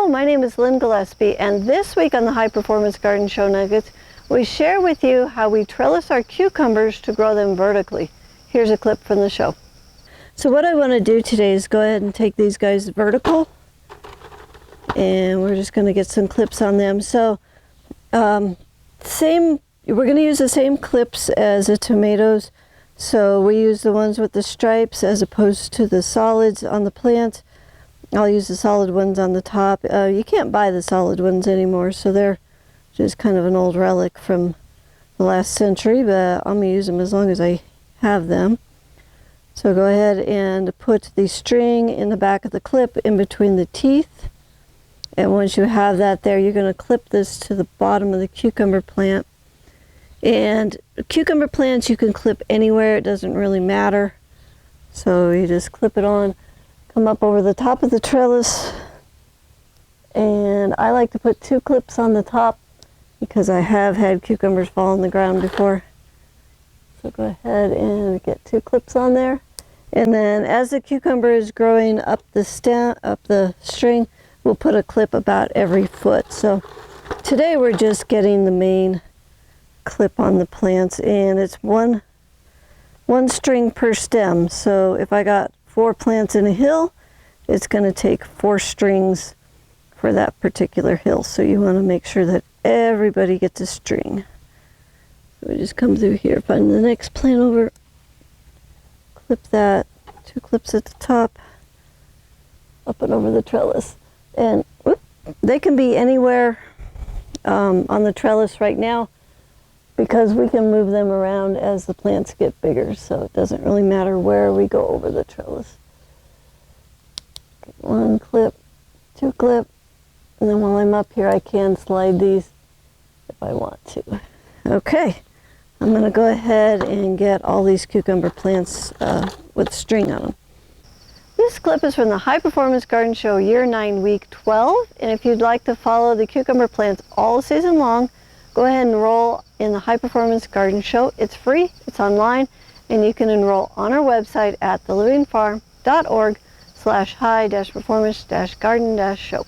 Hello, my name is Lynn Gillespie, and this week on the High Performance Garden Show Nuggets, we share with you how we trellis our cucumbers to grow them vertically. Here's a clip from the show. So what I want to do today is go ahead and take these guys vertical, and we're just going to get some clips on them. So we're going to use the same clips as the tomatoes. So we use the ones with the stripes as opposed to the solids on the plant. I'll use the solid ones on the top. You can't buy the solid ones anymore, so they're just kind of an old relic from the last century, but I'm going to use them as long as I have them. So go ahead and put the string in the back of the clip in between the teeth. And once you have that there, you're going to clip this to the bottom of the cucumber plant. And cucumber plants you can clip anywhere, it doesn't really matter. So you just clip it on. Come up over the top of the trellis, and I like to put 2 clips on the top because I have had cucumbers fall on the ground before. So go ahead and get 2 clips on there, and then as the cucumber is growing up the string, we'll put a clip about every foot. So today we're just getting the main clip on the plants, and it's one string per stem. So if I got 4 plants in a hill, it's going to take 4 strings for that particular hill. So you want to make sure that everybody gets a string. So we just come through here, find the next plant over, clip that, 2 clips at the top, up and over the trellis. And whoop, they can be anywhere on the trellis right now, because we can move them around as the plants get bigger, so it doesn't really matter where we go over the trellis. 1 clip, 2 clip, and then while I'm up here I can slide these if I want to. Okay, I'm going to go ahead and get all these cucumber plants with string on them. This clip is from the High Performance Garden Show Year 9, Week 12, and if you'd like to follow the cucumber plants all season long, go ahead and enroll in the High Performance Garden Show. It's free, it's online, and you can enroll on our website at thelivingfarm.org/high-performance-garden-show.